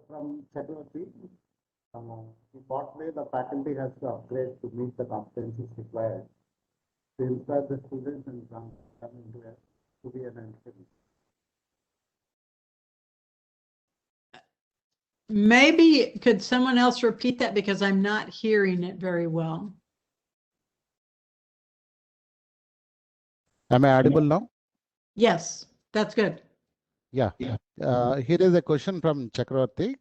from Chakravarti. In what way the faculty has to upgrade to meet the competencies required to inspire the students and come into to be an entrepreneur? Maybe could someone else repeat that because I'm not hearing it very well. Am I audible now? Yes, that's good. Yeah. Here is a question from Chakravarti.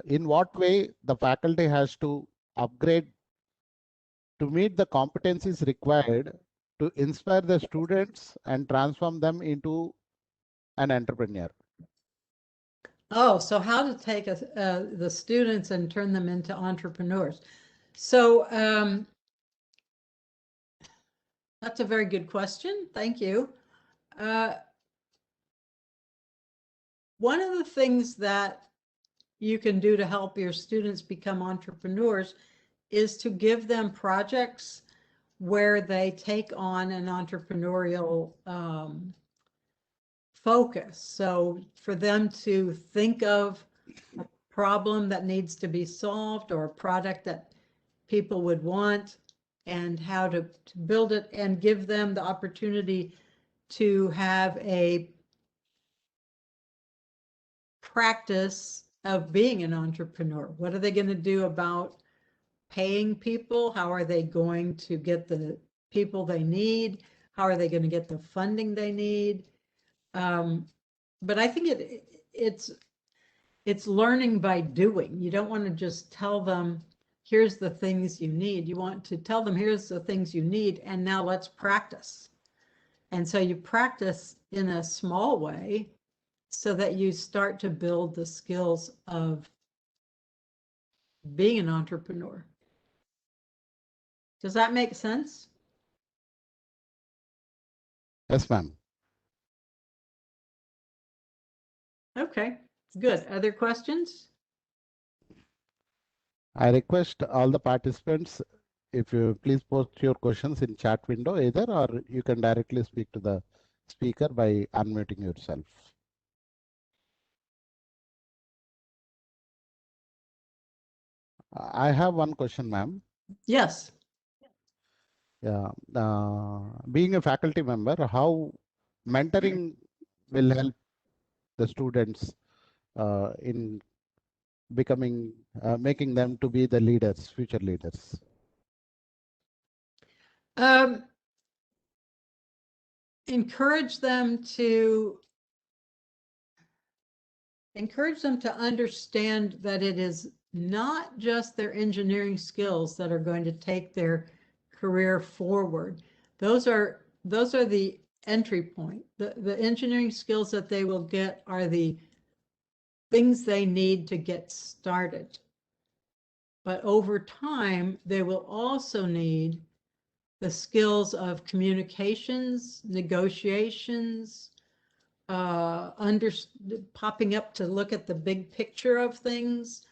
In what way the faculty has to upgrade to meet the competencies required to inspire the students and transform them into an entrepreneur? Oh, so how to take the students and turn them into entrepreneurs. So that's a very good question. Thank you. One of the things that you can do to help your students become entrepreneurs is to give them projects where they take on an entrepreneurial focus. So for them to think of a problem that needs to be solved or a product that people would want and how to build it, and give them the opportunity to have a practice of being an entrepreneur. What are they going to do about paying people? How are they going to get the people they need? How are they going to get the funding they need? But I think it's learning by doing. You don't want to just tell them, here's the things you need. You want to tell them, here's the things you need, and now let's practice. And so you practice in a small way so that you start to build the skills of being an entrepreneur. Does that make sense? Yes, ma'am. Okay, good. Other questions? I request all the participants, if you please post your questions in chat window either, or you can directly speak to the speaker by unmuting yourself. I have one question, ma'am. Yes. Yeah. Being a faculty member, how mentoring will help the students in becoming, making them to be the leaders, future leaders? Encourage them to understand that it is not just their engineering skills that are going to take their career forward. Those are the entry point. The engineering skills that they will get are the things they need to get started. But over time, they will also need the skills of communications, negotiations, popping up to look at the big picture of things.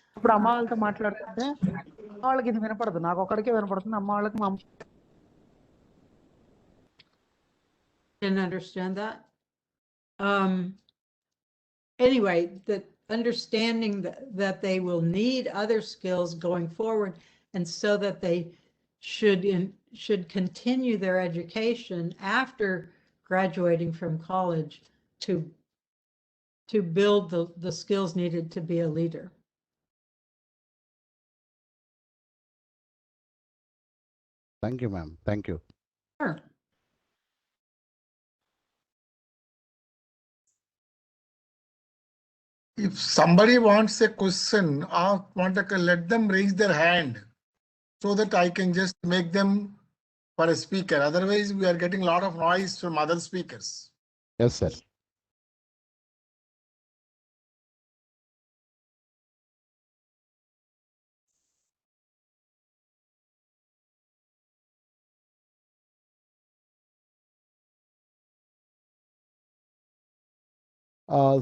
Didn't understand that. Anyway, that understanding that they will need other skills going forward, and so that they should continue their education after graduating from college to build the skills needed to be a leader. Thank you, ma'am. Thank you. Sure. If somebody wants a question, let them raise their hand so that I can just make them for a speaker. Otherwise, we are getting a lot of noise from other speakers. Yes, sir.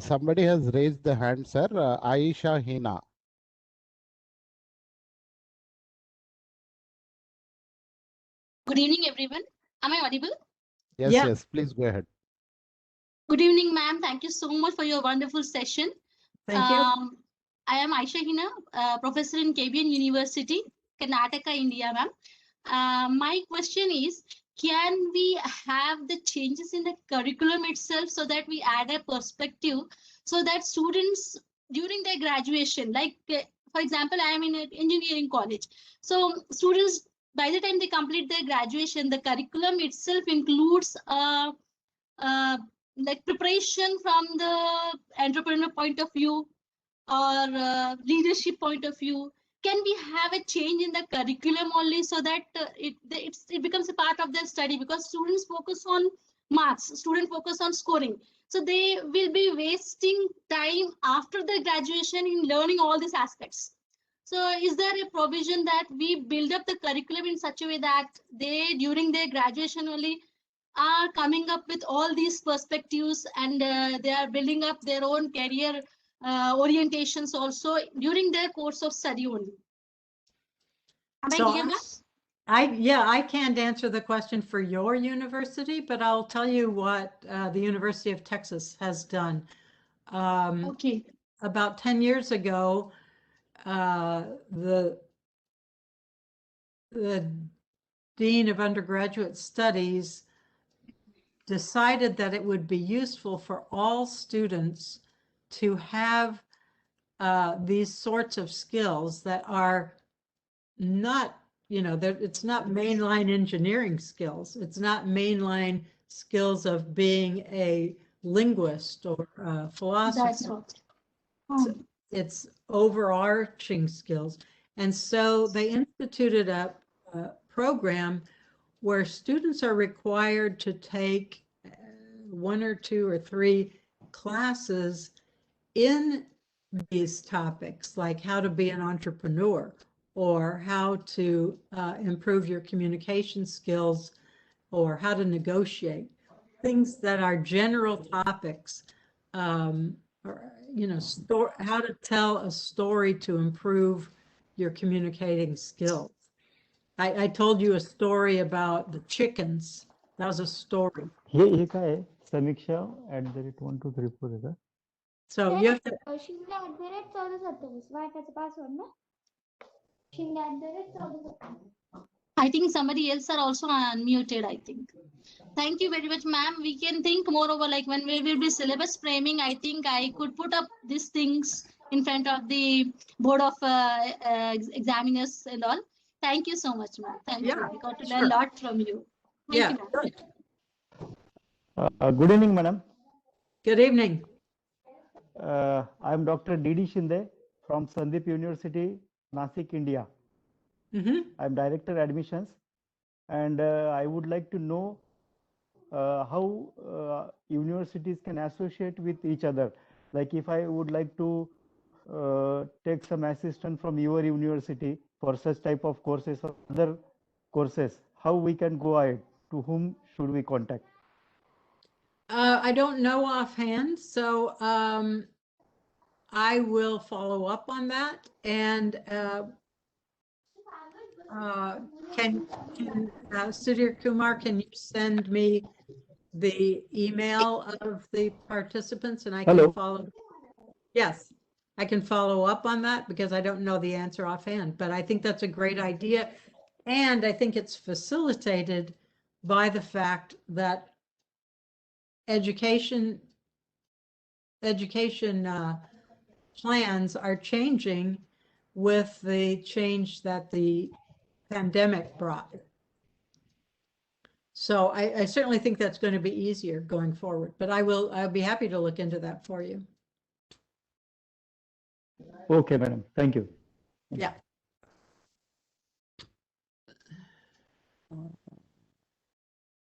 Somebody has raised the hand, sir. Aisha Hina. Good evening, everyone. Am I audible? Yes, Yeah. yes. Please go ahead. Good evening, ma'am. Thank you so much for your wonderful session. Thank you. I am Aisha Hina, professor in KBN University, Karnataka, India, ma'am. My question is, can we have the changes in the curriculum itself so that we add a perspective so that students during their graduation, like for example, I am in an engineering college. So students, by the time they complete their graduation, the curriculum itself includes like preparation from the entrepreneur point of view or leadership point of view. Can we have a change in the curriculum only so that it becomes a part of their study? Because students focus on marks, students focus on scoring, so they will be wasting time after the graduation in learning all these aspects. So is there a provision that we build up the curriculum in such a way that they during their graduation only are coming up with all these perspectives, and they are building up their own career orientations also during their course of study only? Am I So clear, ma'am? I can't answer the question for your university, but I'll tell you what the University of Texas has done. Okay. About 10 years ago, the Dean of Undergraduate Studies decided that it would be useful for all students to have these sorts of skills that are not, it's not mainline engineering skills. It's not mainline skills of being a linguist or a philosopher. That's what. It's overarching skills. And so they instituted a program where students are required to take 1 or 2 or 3 classes in these topics, like how to be an entrepreneur or how to improve your communication skills or how to negotiate, things that are general topics, or, how to tell a story to improve your communicating skills. I told you a story about the chickens. That was a story. हे काय आहे समीक्षा @1234 आहे का So you have to, शिंदे@1427 वायफायचा password ना शिंदे@1427 I think somebody else are also unmuted, I think. Thank you very much, ma'am. We can think more over, like when we will be syllabus framing, I think I could put up these things in front of the board of examiners and all. Thank you so much, ma'am. Thank you. Yeah, I got to sure. learn a lot from you. Thank yeah, you, ma'am. good. Good evening, madam. Good evening. I am Dr. D.D. Shinde from Sandeep University, Nasik, India. I am Director Admissions, and I would like to know how universities can associate with each other. Like if I would like to take some assistance from your university for such type of courses or other courses, how we can go ahead? To whom should we contact? I don't know offhand, so I will follow up on that. And can Sudhir Kumar, can you send me the email of the participants and I can Hello. follow? Yes, I can follow up on that because I don't know the answer offhand, but I think that's a great idea. And I think it's facilitated by the fact that education plans are changing with the change that the pandemic brought. So I certainly think that's going to be easier going forward, but I'll be happy to look into that for you. Okay, madam. Thank you. Yeah.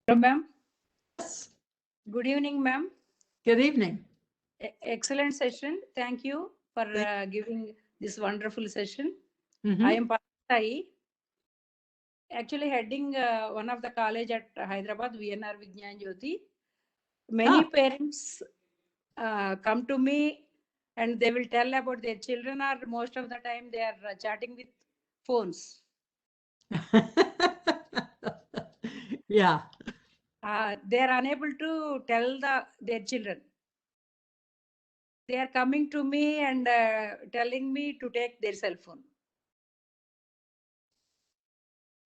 Hello, ma'am. Yes. Good evening, ma'am. Good evening. Excellent session. Thank you for giving this wonderful session. Mhm. I am Sai, actually heading one of the college at Hyderabad, VNR Vignan Jyoti. Many parents come to me and they will tell about their children are most of the time they are chatting with phones. Yeah. They are unable to tell their children. They are coming to me and telling me to take their cell phone.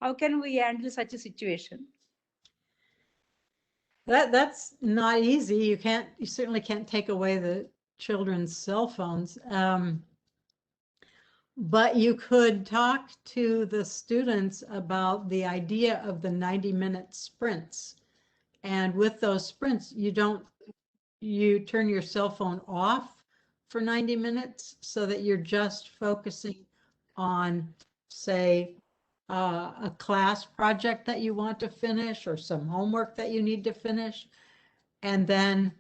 How can we handle such a situation? That's not easy. You certainly can't take away the children's cell phones. But you could talk to the students about the idea of the 90-minute sprints. And with those sprints, you turn your cell phone off for 90 minutes so that you're just focusing on, say, a class project that you want to finish or some homework that you need to finish. And then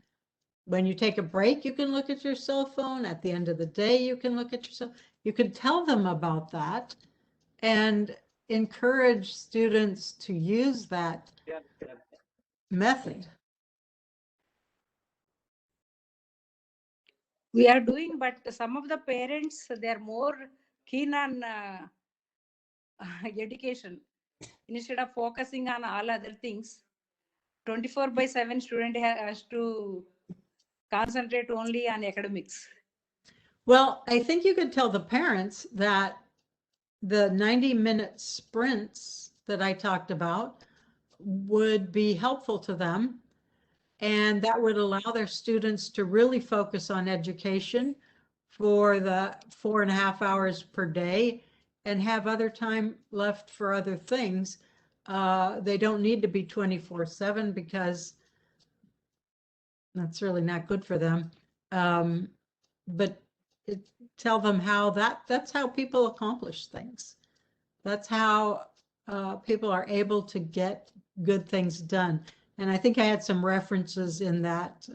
when you take a break, you can look at your cell phone. At the end of the day, you can look at your cell. You can tell them about that and encourage students to use that method. We are doing, but some of the parents, they are more keen on education instead of focusing on all other things. 24/7 student has to concentrate only on academics. Well, I think you could tell the parents that the 90-minute sprints that I talked about would be helpful to them, and that would allow their students to really focus on education for the 4.5 hours per day and have other time left for other things. They don't need to be 24/7 because that's really not good for them. But tell them how that's how people accomplish things. That's how people are able to get good things done. And I think I had some references in that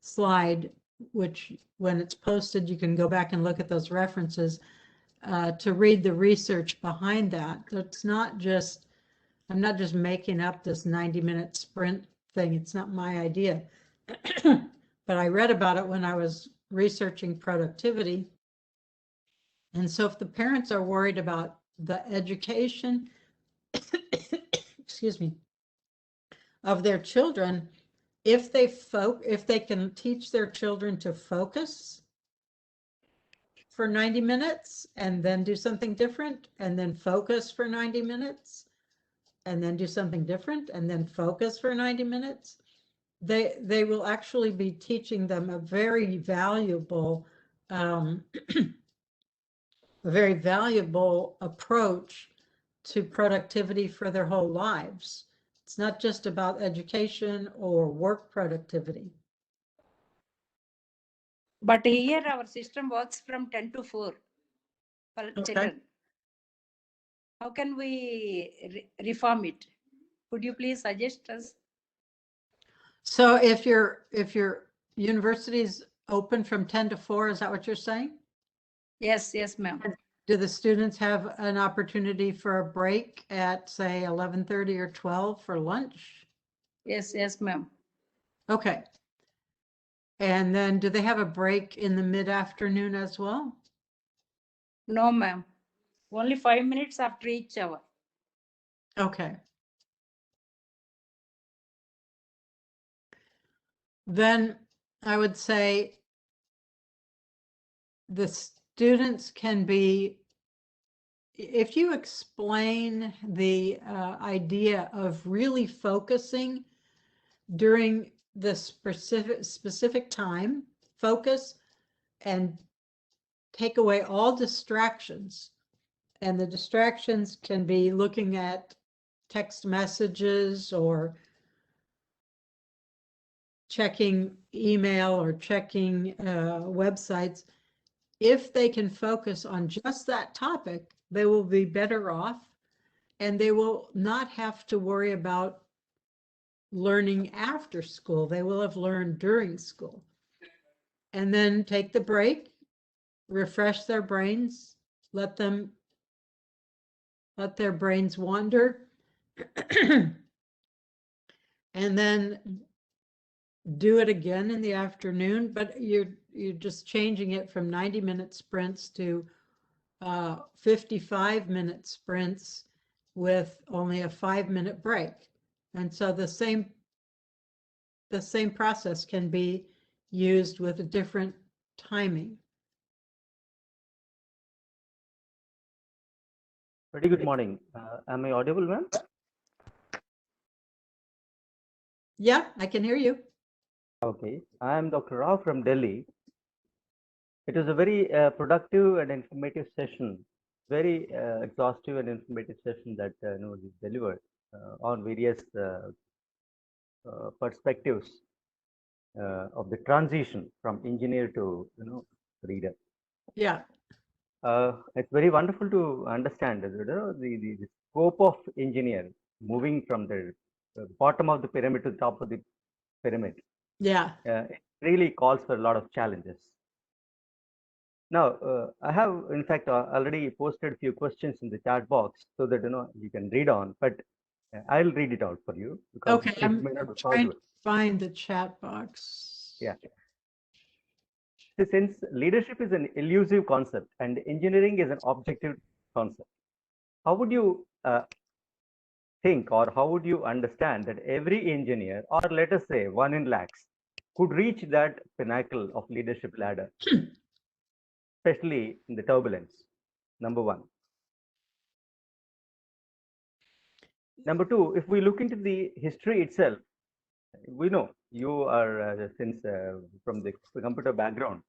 slide, which when it's posted, you can go back and look at those references to read the research behind that. It's not just, I'm not just making up this 90-minute sprint thing. It's not my idea. But I read about it when I was researching productivity. And so if the parents are worried about the education, excuse me, of their children, if they can teach their children to focus for 90 minutes and then do something different and then focus for 90 minutes and then do something different and then focus for 90 minutes, they will actually be teaching them a very valuable approach to productivity for their whole lives. It's not just about education or work productivity. But here our system works from 10 to 4 for children. How can we reform it? Could you please suggest us? So if your university is open from 10 to 4, is that what you're saying? Yes, ma'am. Do the students have an opportunity for a break at, say, 11:30 or 12 for lunch? Yes, ma'am. Okay. And then do they have a break in the mid-afternoon as well? No, ma'am. Only 5 minutes after each hour. Okay. Then I would say the students can be, if you explain the idea of really focusing during the specific time, focus and take away all distractions. And the distractions can be looking at text messages or checking email or checking websites. If they can focus on just that topic, they will be better off and they will not have to worry about learning after school. They will have learned during school. And then take the break, refresh their brains, let their brains wander, and then do it again in the afternoon, but you're just changing it from 90-minute sprints to 55-minute sprints with only a 5-minute break. And so the same process can be used with a different timing. Very good morning. Am I audible, ma'am? Yeah, I can hear you. Okay. I am Dr. Rao from Delhi. It was a very productive and informative session, very exhaustive and informative session that was delivered on various perspectives of the transition from engineer to reader. Yeah. It's very wonderful to understand the scope of engineer moving from the bottom of the pyramid to the top of the pyramid. Yeah. It really calls for a lot of challenges. Now, I have in fact already posted a few questions in the chat box so that you can read on, but I'll read it out for you because Okay, it I'm may not be trying possible. to find the chat box. Yeah. Since leadership is an elusive concept and engineering is an objective concept, how would you think, or how would you understand that every engineer, or let us say 1 in lakhs, could reach that pinnacle of leadership ladder, especially in the turbulence? Number one. Number two, if we look into the history itself, we know you are since from the computer background,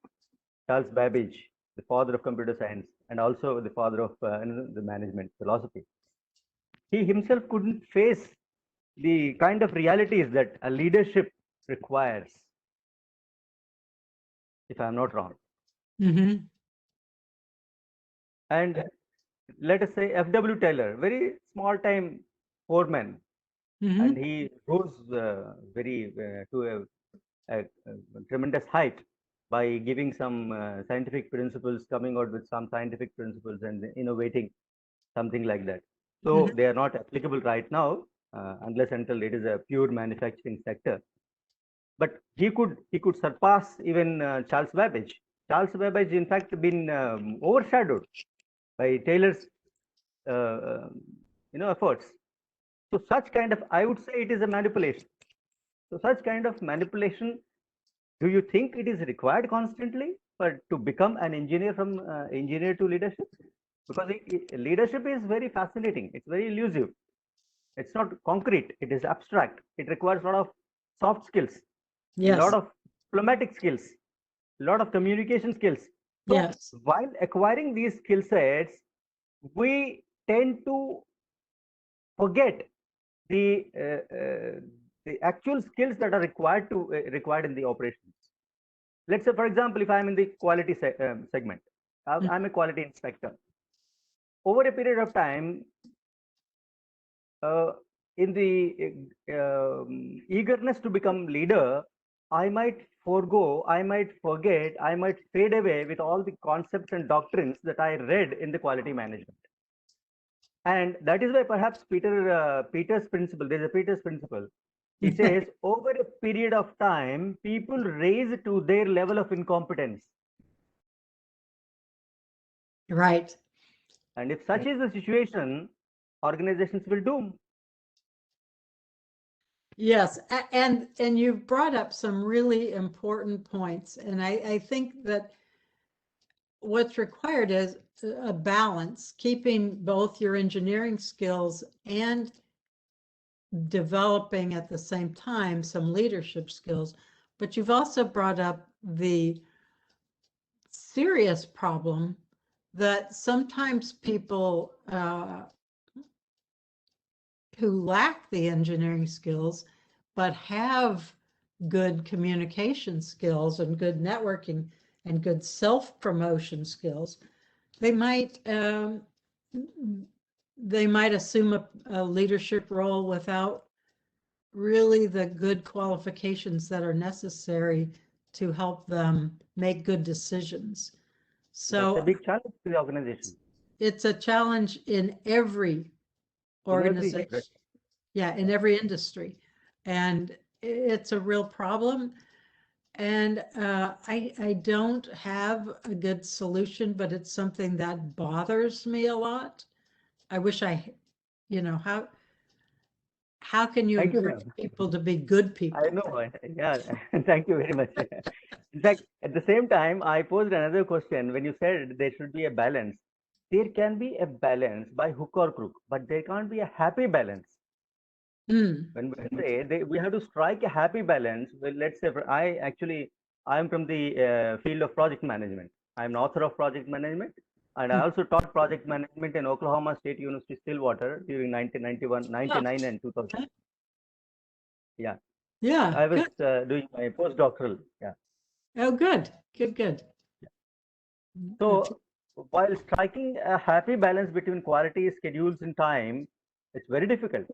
Charles Babbage, the father of computer science, and also the father of the management philosophy. He himself couldn't face the kind of realities that a leadership requires, if I'm not wrong. Mm-hmm. And let us say F.W. Taylor, very small time foreman, Mm-hmm. and he goes very to a tremendous height by giving some scientific principles, coming out with some scientific principles and innovating something like that. So they are not applicable right now, unless until it is a pure manufacturing sector. But he could surpass even Charles Babbage. Charles Babbage, in fact, been overshadowed by Taylor's efforts. So such kind of, I would say, it is a manipulation. So such kind of manipulation, do you think it is required constantly for to become an engineer from engineer to leadership? Because leadership is very fascinating. It's very elusive. It's not concrete. It is abstract. It requires a lot of soft skills, a lot of diplomatic skills, a lot of communication skills. So yes. While acquiring these skill sets, we tend to forget the actual skills that are required in the operations. Let's say, for example, if I'm in the quality segment, I'm a quality inspector. Over a period of time, in the eagerness to become leader, I might forego, I might forget, I might fade away with all the concepts and doctrines that I read in the quality management. And that is why perhaps Peter's principle, there's a Peter's principle. He says, over a period of time, people raise to their level of incompetence. Right. And if such is the situation, organizations will doom. Yes, and you've brought up some really important points, and I think that what's required is a balance, keeping both your engineering skills and developing at the same time some leadership skills. But you've also brought up the serious problem that sometimes people who lack the engineering skills but have good communication skills and good networking and good self-promotion skills, they might assume a leadership role without really the good qualifications that are necessary to help them make good decisions. So that's a big challenge to the organization. It's a challenge in every organization. Yeah, in every industry. And it's a real problem. And I don't have a good solution, but it's something that bothers me a lot. I wish how can you encourage people to be good people? I know. Yeah, thank you very much. In fact, at the same time, I posed another question when you said there should be a balance. There can be a balance by hook or crook, but there can't be a happy balance. When we say we have to strike a happy balance, well, let's say I'm from the field of project management. I'm an author of project management, and I also taught project management in Oklahoma State University, Stillwater during 1991, 99, and 2000. Yeah. Yeah. I was doing my postdoctoral. Yeah. Oh, good. Good. So while striking a happy balance between quality, schedules, and time, it's very difficult.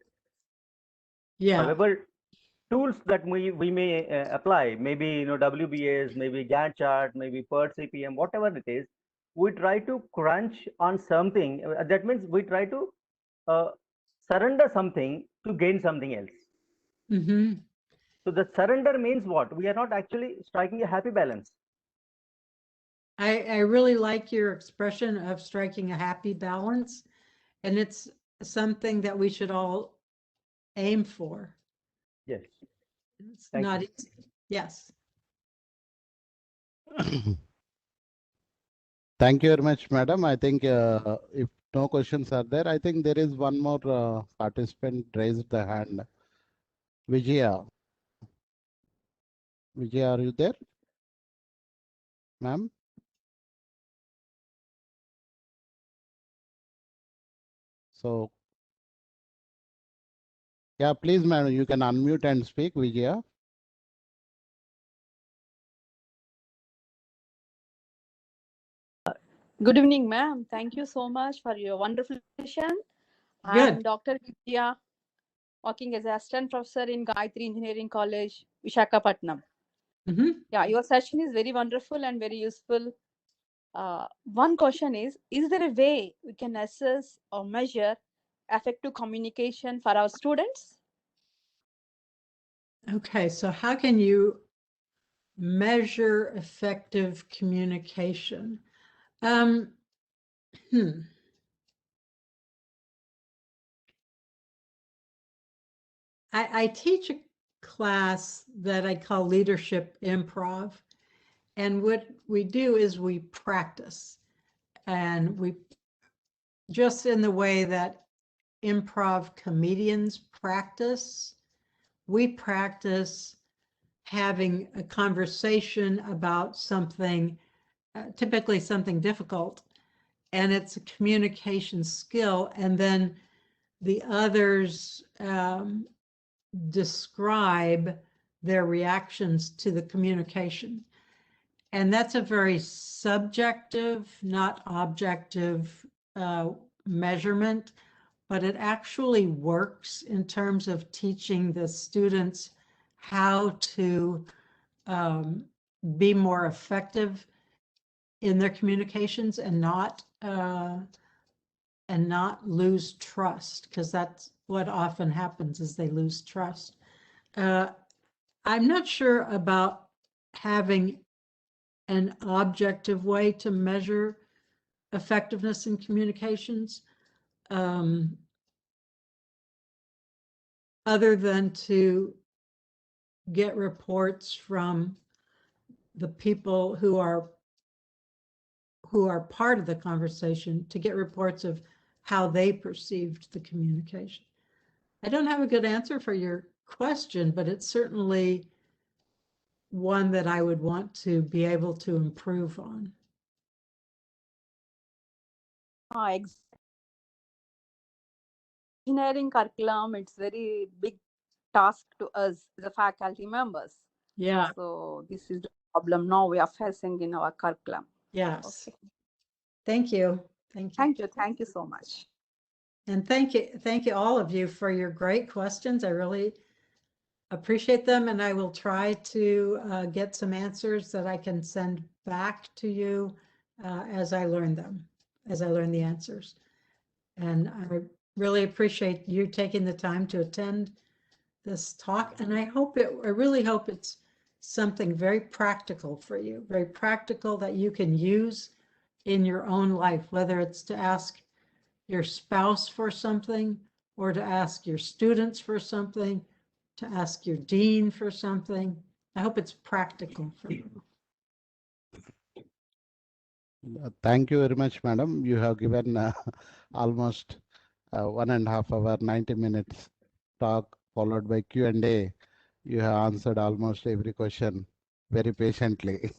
Yeah. However, tools that we may apply, maybe WBS, maybe Gantt chart, maybe PERT CPM, whatever it is, we try to crunch on something. That means we try to surrender something to gain something else. So the surrender means what? We are not actually striking a happy balance. I really like your expression of striking a happy balance, and it's something that we should all aim for. Yes. It's not easy. Yes. Thank you very much, madam. I think if no questions are there, I think there is one more participant raised the hand. Vijaya. Vijaya, are you there? Ma'am? So, yeah, please, madam, you can unmute and speak, Vijaya. Good evening, ma'am. Thank you so much for your wonderful session. I'm Dr. Vidya, working as an assistant professor in Gayatri Engineering College, Visakhapatnam. Yeah, your session is very wonderful and very useful. One question is there a way we can assess or measure effective communication for our students? Okay, so how can you measure effective communication? I teach a class that I call leadership improv. And what we do is we practice, and we just in the way that improv comedians practice, we practice having a conversation about something, typically something difficult, and it's a communication skill. And then the others describe their reactions to the communication. And that's a very subjective, not objective measurement, but it actually works in terms of teaching the students how to be more effective in their communications and not lose trust, because that's what often happens is they lose trust. I'm not sure about having an objective way to measure effectiveness in communications, other than to get reports from the people who are part of the conversation, to get reports of how they perceived the communication. I don't have a good answer for your question, but it's certainly one that I would want to be able to improve on. Engineering curriculum, it's very big task to us, the faculty members. Yeah. So this is the problem now we are facing in our curriculum. Yes. Okay. Thank you. Thank you so much. And thank you all of you for your great questions. I really appreciate them, and I will try to get some answers that I can send back to you as I learn them, as I learn the answers. And I really appreciate you taking the time to attend this talk, and I really hope it's something very practical for you, very practical that you can use in your own life, whether it's to ask your spouse for something, or to ask your students for something, to ask your dean for something. I hope it's practical for you. Thank you very much, madam. You have given almost 1.5 hour, 90 minutes talk followed by Q&A. You have answered almost every question very patiently.